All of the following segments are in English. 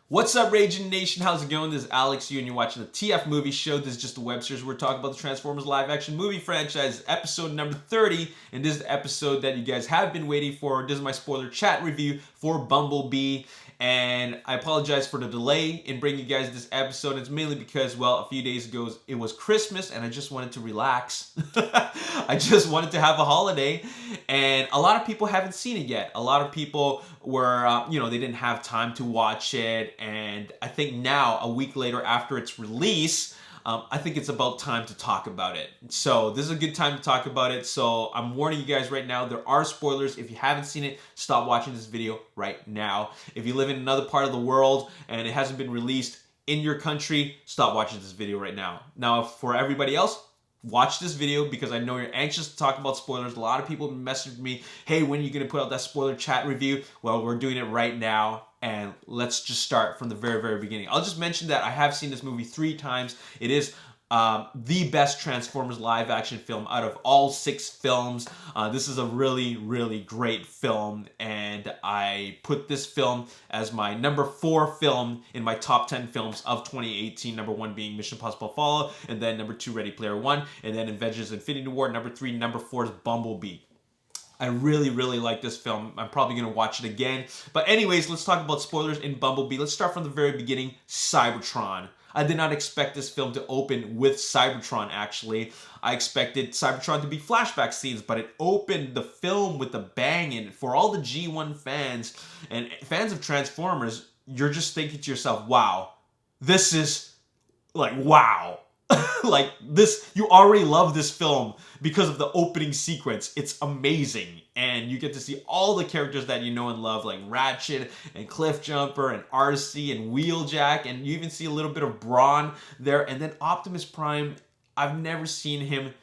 What's up, Ragin Nation? How's it going? This is Alex, and you're watching the TF Movie Show. This is just a web series where we're talking about the Transformers live-action movie franchise, episode number 30, and this is the episode that you guys have been waiting for. This is my spoiler chat review for Bumblebee, and I apologize for the delay in bringing you guys this episode. It's mainly because, well, a few days ago it was Christmas, and I just wanted to relax. I just wanted to have a holiday, and a lot of people haven't seen it yet. A lot of people were, they didn't have time to watch it. And I think now, a week later after its release, I think it's about time to talk about it. So this is a good time to talk about it. So I'm warning you guys right now, there are spoilers. If you haven't seen it, stop watching this video right now. If you live in another part of the world and it hasn't been released in your country, stop watching this video right now. Now, for everybody else, watch this video because I know you're anxious to talk about spoilers. A lot of people have messaged me, hey, when are you going to put out that spoiler chat review? Well, we're doing it right now. And let's just start from the very, very beginning. I'll just mention that I have seen this movie 3 times. It is the best Transformers live action film out of all 6 films. This is a really, really great film, and I put this film as my number 4 film in my top 10 films of 2018. Number 1 being Mission Impossible Fallout, and then number 2 Ready Player One, and then Avengers Infinity War. Number 3, number 4 is Bumblebee. I really, really like this film. I'm probably going to watch it again. But anyways, let's talk about spoilers in Bumblebee. Let's start from the very beginning. Cybertron. I did not expect this film to open with Cybertron, actually. I expected Cybertron to be flashback scenes, but it opened the film with a bang. And for all the G1 fans and fans of Transformers, you're just thinking to yourself, wow, this is like, wow. Like this, you already love this film because of the opening sequence. It's amazing, and you get to see all the characters that you know and love, like Ragin and Cliffjumper and RC and Wheeljack, and you even see a little bit of Brawn there. And then Optimus Prime, I've never seen him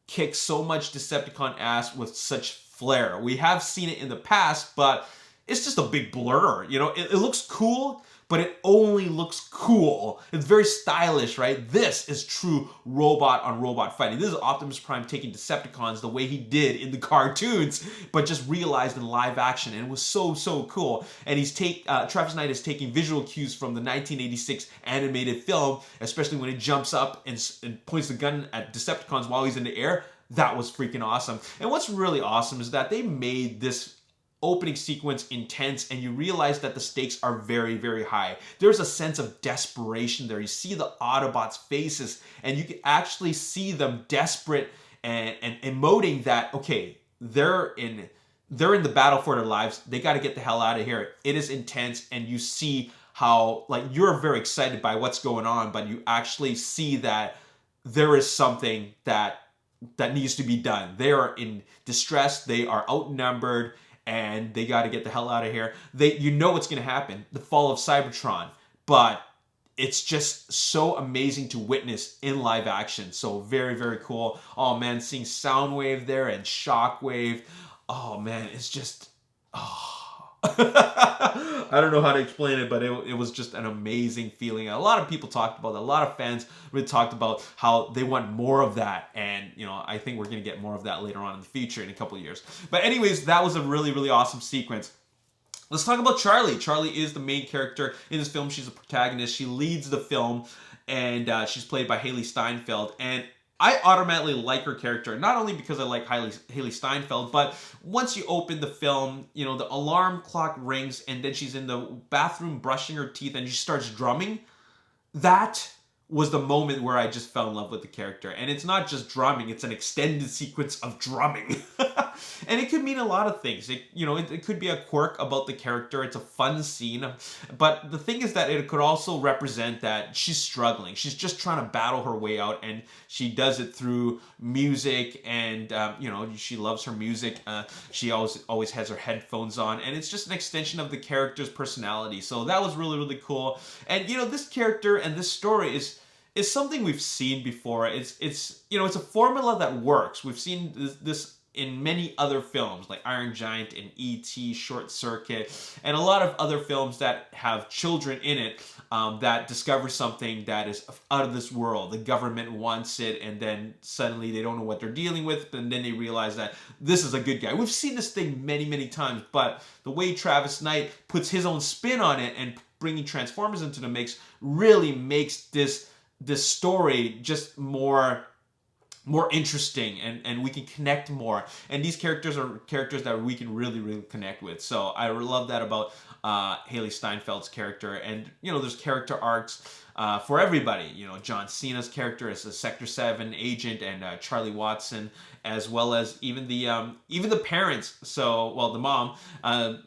kick so much Decepticon ass with such flair. We have seen it in the past, but it's just a big blur. You know, it looks cool, but it only looks cool. It's very stylish, right? This is true robot-on-robot fighting. This is Optimus Prime taking Decepticons the way he did in the cartoons, but just realized in live action, and it was so, so cool. And Travis Knight is taking visual cues from the 1986 animated film, especially when he jumps up and points the gun at Decepticons while he's in the air. That was freaking awesome. And what's really awesome is that they made this opening sequence intense, and you realize that the stakes are very, very high. There's a sense of desperation there. You see the Autobots' faces, and you can actually see them desperate and emoting that, okay, they're in the battle for their lives. They got to get the hell out of here. It is intense, and you see how, like, you're very excited by what's going on, but you actually see that there is something that needs to be done. They are in distress. They are outnumbered, and they got to get the hell out of here. You know what's going to happen, the fall of Cybertron, but it's just so amazing to witness in live action. So very, very cool. Oh man, seeing Soundwave there and Shockwave. Oh man, it's just, I don't know how to explain it, but it was just an amazing feeling. A lot of people talked about it. A lot of fans really talked about how they want more of that. And, I think we're going to get more of that later on in the future in a couple of years. But anyways, that was a really, really awesome sequence. Let's talk about Charlie. Charlie is the main character in this film. She's a protagonist. She leads the film, and she's played by Haley Steinfeld. And I automatically like her character, not only because I like Haley Steinfeld, but once you open the film, the alarm clock rings, and then she's in the bathroom brushing her teeth, and she starts drumming. That was the moment where I just fell in love with the character. And it's not just drumming, it's an extended sequence of drumming. And it could mean a lot of things. It could be a quirk about the character. It's a fun scene. But the thing is that it could also represent that she's struggling. She's just trying to battle her way out, and she does it through music, and she loves her music. She always has her headphones on, and it's just an extension of the character's personality. So that was really, really cool. And this character and this story is something we've seen before. It's a formula that works. We've seen this in many other films like Iron Giant and E.T., Short Circuit, and a lot of other films that have children in it that discover something that is out of this world. The government wants it, and then suddenly they don't know what they're dealing with, and then they realize that this is a good guy. We've seen this thing many, many times, but the way Travis Knight puts his own spin on it and bringing Transformers into the mix really makes this story just more interesting, and we can connect more, and these characters are characters that we can really connect with. So I love that about Haley Steinfeld's character. And there's character arcs for everybody. John Cena's character as a Sector 7 agent, and Charlie Watson, as well as even the parents. So, well, the mom and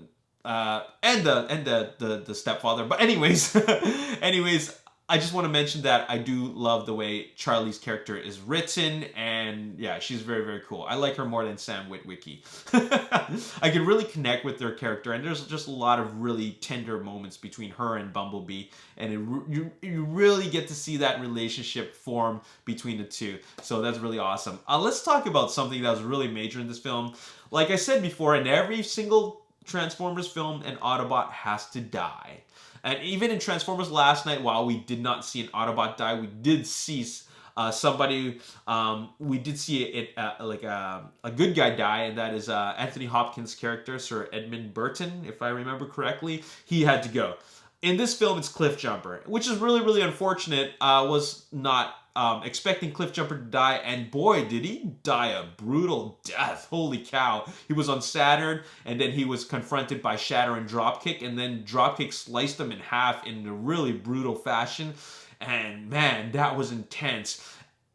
the stepfather. But anyways, I just want to mention that I do love the way Charlie's character is written, and yeah, she's very cool. I like her more than Sam Witwicky. I can really connect with their character, and there's just a lot of really tender moments between her and Bumblebee, and you really get to see that relationship form between the two. So that's really awesome. Let's talk about something that was really major in this film. Like I said before, in every single Transformers film, an Autobot has to die. And even in Transformers Last Night, while we did not see an Autobot die, we did see somebody. We did see it like a good guy die, and that is Anthony Hopkins' character, Sir Edmund Burton, if I remember correctly. He had to go. In this film, it's Cliffjumper, which is really unfortunate. Was not expecting Cliffjumper to die, and boy, did he die a brutal death. Holy cow. He was on Saturn, and then he was confronted by Shatter and Dropkick, and then Dropkick sliced him in half in a really brutal fashion. And man, that was intense.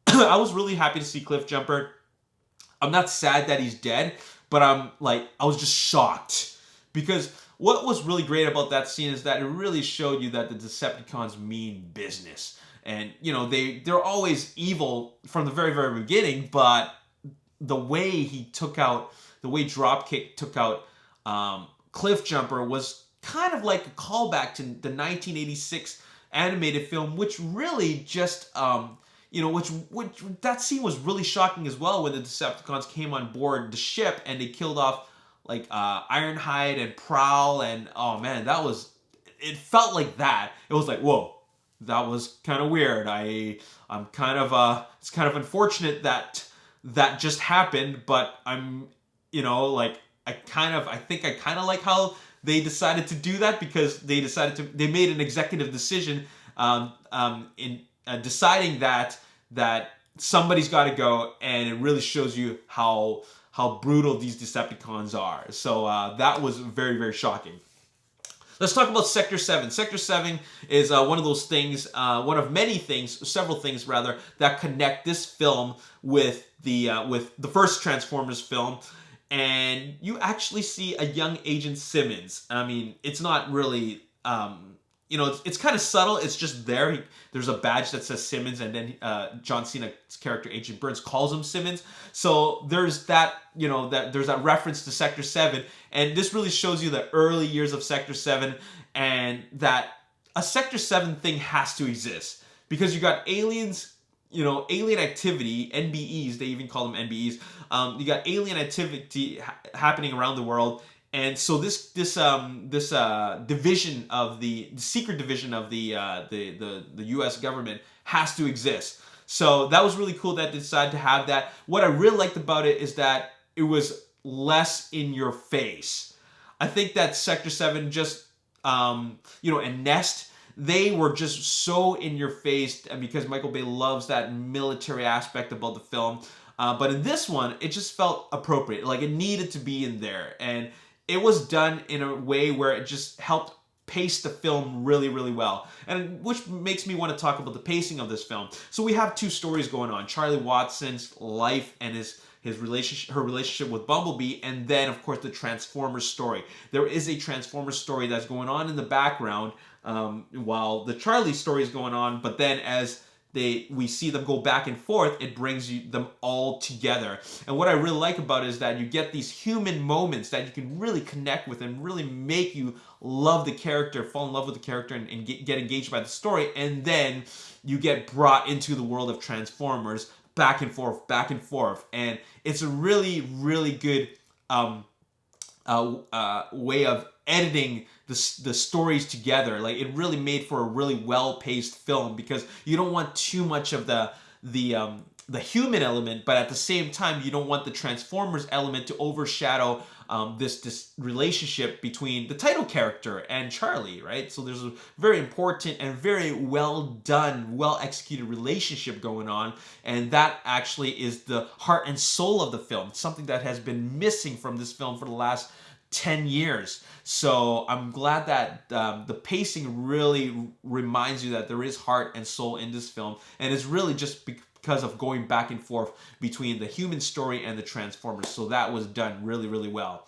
I was really happy to see Cliffjumper. I'm not sad that he's dead, but I was just shocked. Because what was really great about that scene is that it really showed you that the Decepticons mean business. And, they're always evil from the very beginning, but the way Dropkick took out Cliffjumper was kind of like a callback to the 1986 animated film, which really just, which that scene was really shocking as well, when the Decepticons came on board the ship and they killed off like Ironhide and Prowl, and oh man, it felt like that. It was like, whoa. That was kind of weird. I'm kind of it's kind of unfortunate that just happened, but I'm I think I kind of like how they decided to do that, because they made an executive decision in deciding that somebody's got to go, and it really shows you how brutal these Decepticons are. So that was very shocking. Let's talk about Sector 7. Sector 7 is one of those things, one of many things, several things rather, that connect this film with the first Transformers film. And you actually see a young Agent Simmons. I mean, it's not really, it's kind of subtle. It's just there. There's a badge that says Simmons, and then John Cena's character, Agent Burns, calls him Simmons. So there's that, there's that reference to Sector 7. And this really shows you the early years of Sector 7, and that a Sector 7 thing has to exist. Because you got aliens, alien activity, NBEs, they even call them NBEs. You got alien activity happening around the world. And so this division of the secret division of the U.S. government has to exist. So that was really cool that they decided to have that. What I really liked about it is that it was less in your face. I think that Sector 7 just, and Nest, they were just so in your face, and because Michael Bay loves that military aspect about the film. But in this one, it just felt appropriate. Like, it needed to be in there. And it was done in a way where it just helped pace the film really well. And which makes me want to talk about the pacing of this film. So we have two stories going on. Charlie Watson's life and her relationship with Bumblebee, and then, of course, the Transformers story. There is a Transformers story that's going on in the background while the Charlie story is going on, but then as we see them go back and forth, it brings them all together. And what I really like about it is that you get these human moments that you can really connect with and really make you love the character, fall in love with the character, and get engaged by the story. And then you get brought into the world of Transformers, back and forth. And it's a really good way of editing the stories together. Like, it really made for a really well-paced film, because you don't want too much of the the human element, but at the same time, you don't want the Transformers element to overshadow this relationship between the title character and Charlie, right? So there's a very important and very well done, well executed relationship going on, and that actually is the heart and soul of the film. It's something that has been missing from this film for the last 10 years. So I'm glad that the pacing really reminds you that there is heart and soul in this film, and it's really just because of going back and forth between the human story and the Transformers. So that was done really, really well.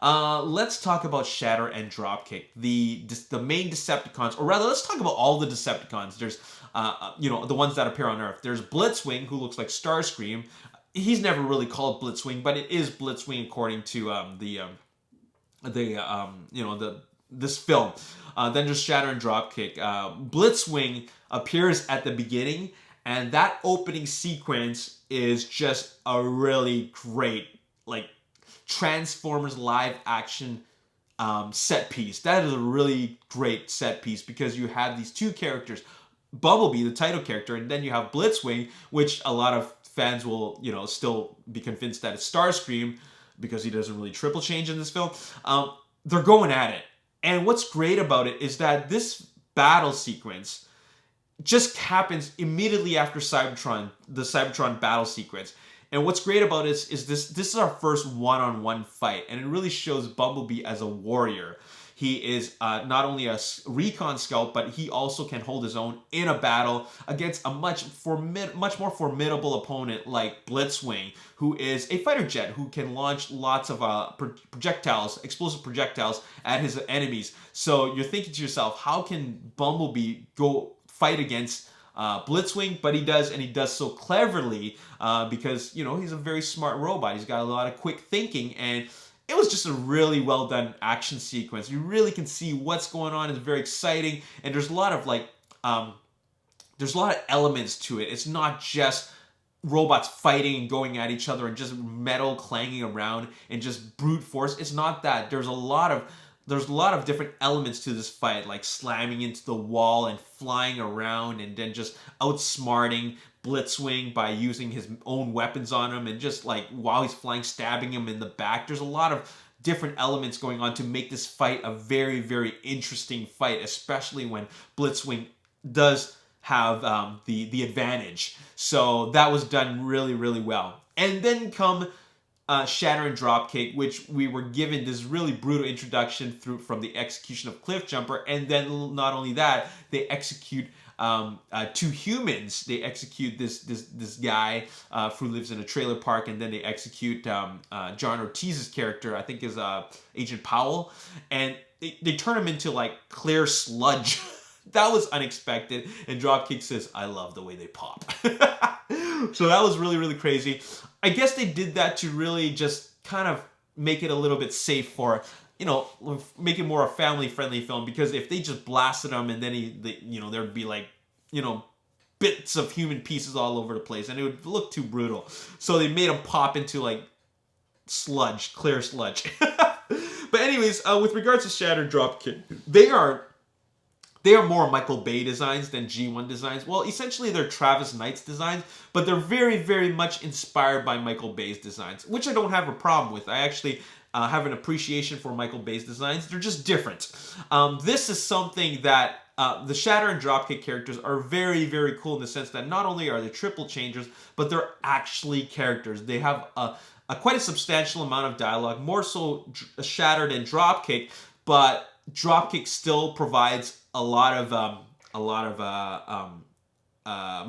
Let's talk about Shatter and Dropkick, the main Decepticons, or rather, let's talk about all the Decepticons. There's, the ones that appear on Earth. There's Blitzwing, who looks like Starscream. He's never really called Blitzwing, but it is Blitzwing according to this film. Then there's Shatter and Dropkick. Blitzwing appears at the beginning, and that opening sequence is just a really great, like, Transformers live action set piece. That is a really great set piece because you have these two characters, Bumblebee, the title character, and then you have Blitzwing, which a lot of fans will, still be convinced that it's Starscream because he doesn't really triple change in this film. They're going at it. And what's great about it is that this battle sequence just happens immediately after the Cybertron battle sequence. And what's great about it is this is our first one-on-one fight, and it really shows Bumblebee as a warrior. He is not only a recon scout, but he also can hold his own in a battle against a much more formidable opponent like Blitzwing, who is a fighter jet who can launch lots of explosive projectiles at his enemies. So you're thinking to yourself, how can Bumblebee go fight against Blitzwing? But he does, and he does so cleverly because, he's a very smart robot. He's got a lot of quick thinking, and it was just a really well done action sequence. You really can see what's going on. It's very exciting, and there's a lot of elements to it. It's not just robots fighting and going at each other and just metal clanging around and just brute force. It's not that. There's a lot of different elements to this fight, like slamming into the wall and flying around and then just outsmarting Blitzwing by using his own weapons on him, and just like while he's flying, stabbing him in the back. There's a lot of different elements going on to make this fight a very, very interesting fight, especially when Blitzwing does have the advantage. So that was done really, really well. And then come Shatter and Dropkick, which we were given this really brutal introduction from the execution of Cliffjumper, and then not only that, they execute two humans. They execute this guy who lives in a trailer park, and then they execute John Ortiz's character, I think is Agent Powell, and they turn him into like clear sludge. That was unexpected, and Dropkick says, "I love the way they pop." So that was really, really crazy. I guess they did that to really just kind of make it a little bit safe for, make it more a family-friendly film, because if they just blasted him and then there'd be like, bits of human pieces all over the place, and it would look too brutal. So they made him pop into like sludge, clear sludge. But anyways, with regards to Shatter and Dropkick, they are more Michael Bay designs than G1 designs. Well, essentially they're Travis Knight's designs, but they're very, very much inspired by Michael Bay's designs, which I don't have a problem with. I actually have an appreciation for Michael Bay's designs. They're just different. This is something that the Shatter and Dropkick characters are very, very cool in the sense that not only are they triple changers, but they're actually characters. They have quite a substantial amount of dialogue, more so Shatter than Dropkick, but Dropkick still provides a lot of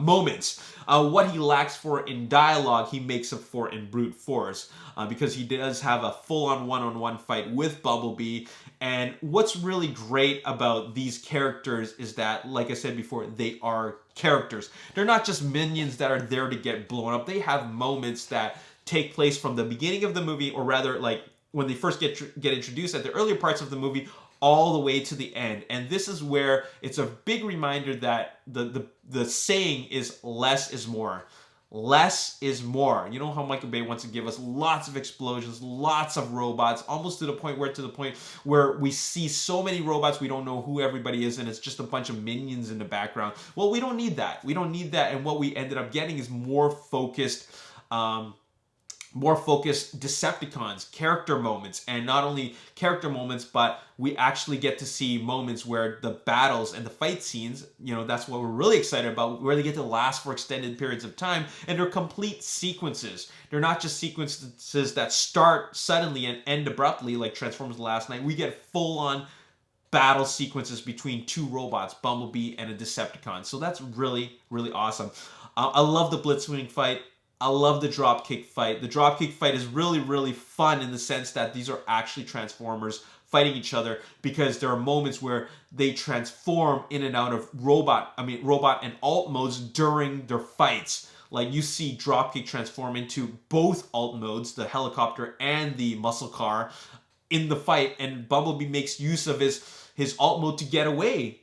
moments. What he lacks for in dialogue, he makes up for in brute force, because he does have a full-on one-on-one fight with Bumblebee. And what's really great about these characters is that, like I said before, they are characters. They're not just minions that are there to get blown up. They have moments that take place from the beginning of the movie, or rather, like when they first get introduced at the earlier parts of the movie, all the way to the end. And this is where it's a big reminder that the saying is less is more. less is more. You know how Michael Bay wants to give us lots of explosions, lots of robots, almost to the point where we see so many robots we don't know who everybody is, and it's just a bunch of minions in the background. Well, we don't need that. We don't need that, and what we ended up getting is more focused Decepticons, character moments, and not only character moments, but we actually get to see moments where the battles and the fight scenes, that's what we're really excited about, where they get to last for extended periods of time, and they're complete sequences. They're not just sequences that start suddenly and end abruptly like Transformers Last Night. We get full-on battle sequences between two robots, Bumblebee and a Decepticon. So that's really, really awesome. I love the Blitzwing fight. I love the dropkick fight. The dropkick fight is really, really fun in the sense that these are actually Transformers fighting each other, because there are moments where they transform in and out of robot and alt modes during their fights. Like you see Dropkick transform into both alt modes, the helicopter and the muscle car, in the fight, and Bumblebee makes use of his alt mode to get away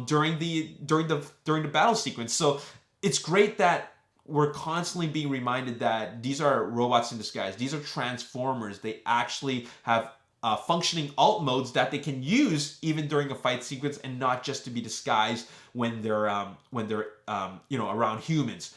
during the battle sequence. So it's great that we're constantly being reminded that these are robots in disguise. These are Transformers. They actually have functioning alt modes that they can use even during a fight sequence, and not just to be disguised when they're around humans.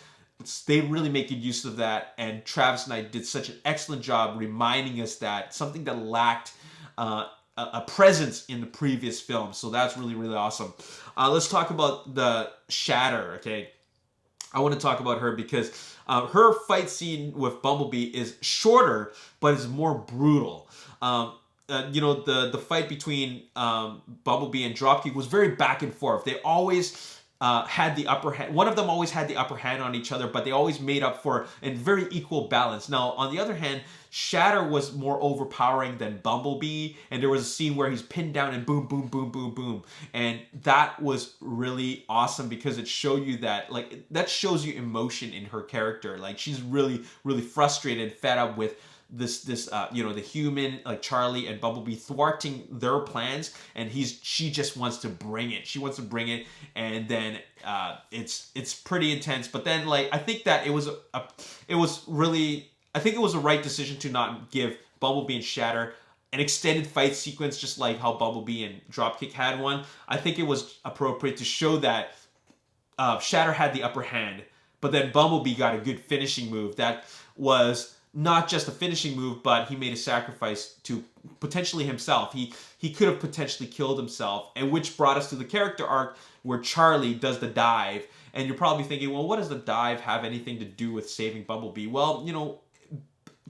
They really make good use of that, and Travis and I did such an excellent job reminding us that something that lacked a presence in the previous film. So that's really, really awesome. Let's talk about the Shatter, okay? I want to talk about her because her fight scene with Bumblebee is shorter, but is more brutal. The fight between Bumblebee and Dropkick was very back and forth. They always had the upper hand. One of them always had the upper hand on each other, but they always made up for in very equal balance. Now, on the other hand, Shatter was more overpowering than Bumblebee, and there was a scene where he's pinned down and boom, boom, boom, boom, boom. And that was really awesome because it showed you that shows you emotion in her character. Like, she's really, really frustrated, fed up with the human, like Charlie and Bumblebee, thwarting their plans, and she just wants to bring it. She wants to bring it, and then it's pretty intense. But then, like, I think that it was a right decision to not give Bumblebee and Shatter an extended fight sequence, just like how Bumblebee and Dropkick had one. I think it was appropriate to show that Shatter had the upper hand, but then Bumblebee got a good finishing move that was not just a finishing move, but he made a sacrifice to potentially himself. He could have potentially killed himself, and which brought us to the character arc where Charlie does the dive. And you're probably thinking, well, what does the dive have anything to do with saving Bumblebee? Well,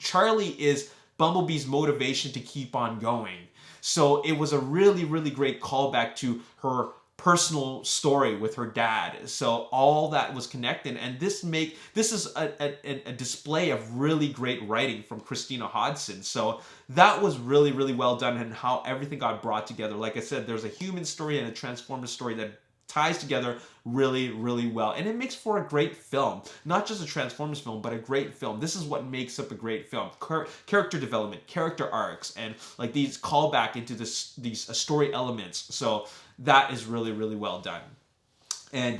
Charlie is Bumblebee's motivation to keep on going. So it was a really, really great callback to her personal story with her dad. So all that was connected, and this is a display of really great writing from Christina Hodson. So that was really, really well done, and how everything got brought together. Like I said, there's a human story and a Transformers story that ties together really, really well, and it makes for a great film. Not just a Transformers film, but a great film. This is what makes up a great film: character development, character arcs, and like these callback into these story elements. So that is really, really well done. And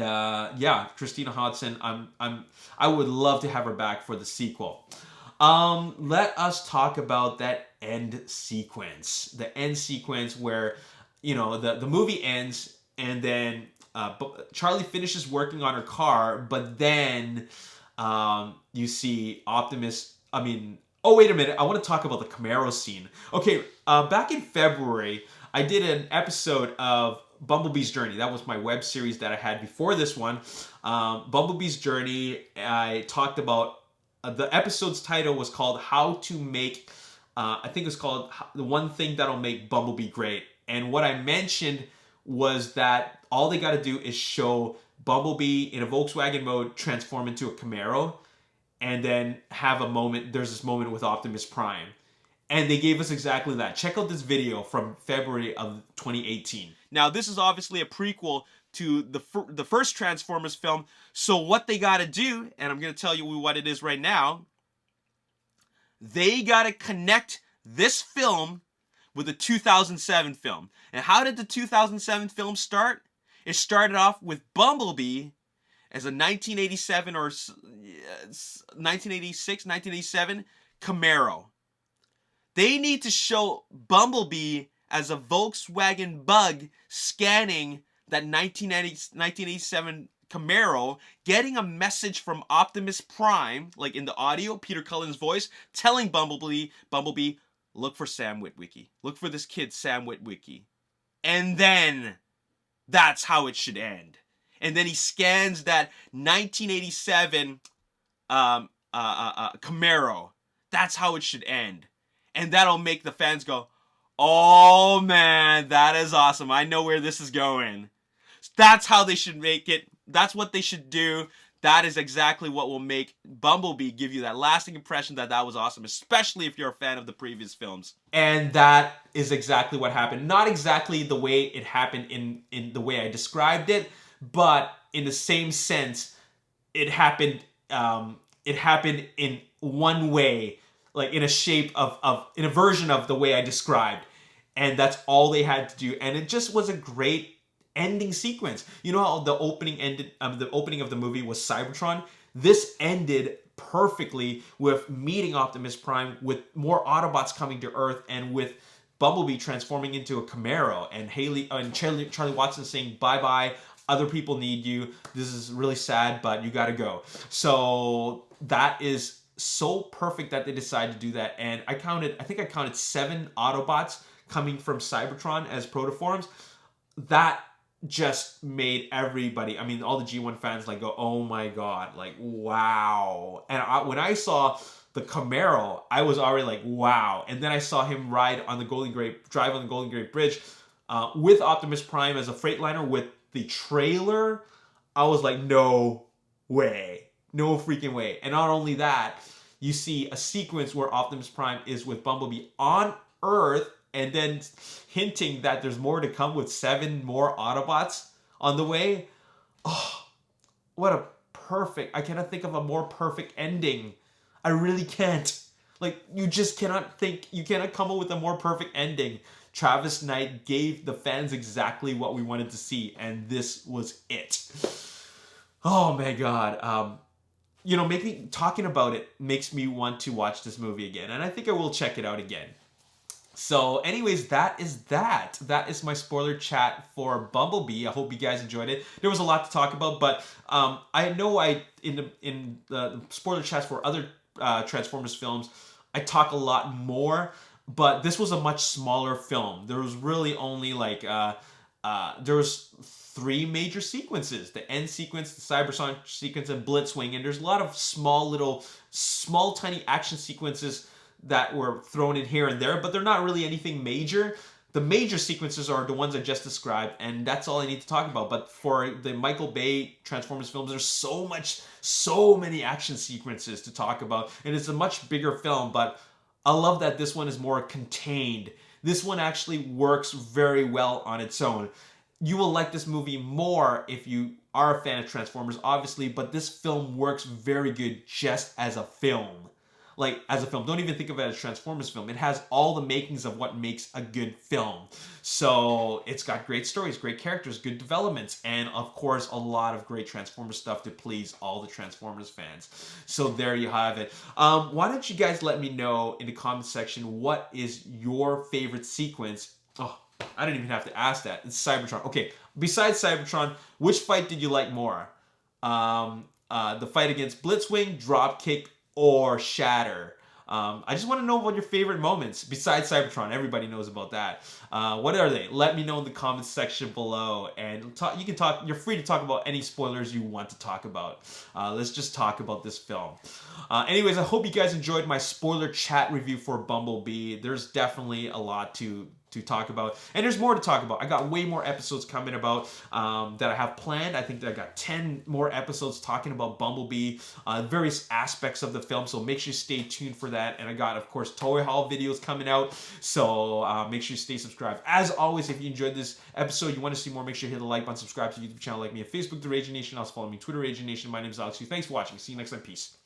Christina Hodson, I would love to have her back for the sequel. Let us talk about that end sequence. The end sequence where the movie ends, and then Charlie finishes working on her car, but then you see Optimus. Oh, wait a minute. I want to talk about the Camaro scene. Okay, back in February, I did an episode of Bumblebee's Journey. That was my web series that I had before this one. Bumblebee's Journey, I talked about, the episode's title was called How to Make, I think it was called The One Thing That'll Make Bumblebee Great. And what I mentioned was that all they got to do is show Bumblebee in a Volkswagen mode transform into a Camaro, and then have a moment. There's this moment with Optimus Prime. And they gave us exactly that. Check out this video from February of 2018. Now, this is obviously a prequel to the first Transformers film. So what they got to do, and I'm going to tell you what it is right now, they got to connect this film with the 2007 film. And how did the 2007 film start? It started off with Bumblebee as a 1987 or 1986, 1987 Camaro. They need to show Bumblebee as a Volkswagen Bug scanning that 1987 Camaro, getting a message from Optimus Prime, like in the audio, Peter Cullen's voice, telling Bumblebee, look for Sam Witwicky. Look for this kid, Sam Witwicky. And then, that's how it should end. And then he scans that 1987 Camaro. That's how it should end. And that'll make the fans go, oh man, that is awesome. I know where this is going. That's how they should make it. That's what they should do. That is exactly what will make Bumblebee give you that lasting impression that was awesome, especially if you're a fan of the previous films. And that is exactly what happened. Not exactly the way it happened in the way I described it, but in the same sense, it happened in one way, like in a shape in a version of the way I described. And that's all they had to do. And it just was a great ending sequence. You know how the opening ended, the opening of the movie was Cybertron? This ended perfectly with meeting Optimus Prime, with more Autobots coming to Earth, and with Bumblebee transforming into a Camaro, and Charlie Watson saying, bye-bye, other people need you. This is really sad, but you gotta go. So that is so perfect that they decided to do that. And I think I counted 7 Autobots coming from Cybertron as protoforms. That just made everybody, I mean, all the G1 fans like go, oh my god, like wow. And when I saw the Camaro, I was already like, wow. And then I saw him drive on the Golden Gate Bridge with Optimus Prime as a Freightliner with the trailer. I was like, no way. No freaking way. And not only that, you see a sequence where Optimus Prime is with Bumblebee on Earth, and then hinting that there's more to come with 7 more Autobots on the way. Oh, what a perfect... I cannot think of a more perfect ending. I really can't. Like, you just cannot think... You cannot come up with a more perfect ending. Travis Knight gave the fans exactly what we wanted to see, and this was it. Oh my god. You know, talking about it makes me want to watch this movie again, and I think I will check it out again. So anyways, that is that. That is my spoiler chat for Bumblebee. I hope you guys enjoyed it. There was a lot to talk about, but I know in the spoiler chats for other Transformers films, I talk a lot more, but this was a much smaller film. There was really only like, there was 3 major sequences. The end sequence, the Cybertron sequence, and Blitzwing, and there's a lot of small tiny action sequences that were thrown in here and there, but they're not really anything major. The major sequences are the ones I just described, and that's all I need to talk about. But for the Michael Bay Transformers films, there's so many action sequences to talk about, and it's a much bigger film, but I love that this one is more contained. This one actually works very well on its own. You will like this movie more if you are a fan of Transformers, obviously, but this film works very good just as a film. Like, as a film. Don't even think of it as a Transformers film. It has all the makings of what makes a good film. So, it's got great stories, great characters, good developments, and of course, a lot of great Transformers stuff to please all the Transformers fans. So, there you have it. Why don't you guys let me know in the comment section what is your favorite sequence? Oh, I didn't even have to ask that. It's Cybertron. Okay, besides Cybertron, which fight did you like more? The fight against Blitzwing, Dropkick, or Shatter? I just want to know what your favorite moments, besides Cybertron. Everybody knows about that. What are they? Let me know in the comments section below. And you're free to talk about any spoilers you want to talk about. Let's just talk about this film. Anyways, I hope you guys enjoyed my spoiler chat review for Bumblebee. There's definitely a lot to talk about, and there's more to talk about. I got way more episodes coming about that I have planned. I think that I got 10 more episodes talking about Bumblebee, various aspects of the film, so make sure you stay tuned for that. And I got, of course, Toy Haul videos coming out, so make sure you stay subscribed. As always, if you enjoyed this episode, you want to see more, make sure you hit the like button, subscribe to the YouTube channel, like me on Facebook, The Ragin Nation, also follow me on Twitter, Ragin Nation. My name is Alex Yu. Thanks for watching. See you next time. Peace.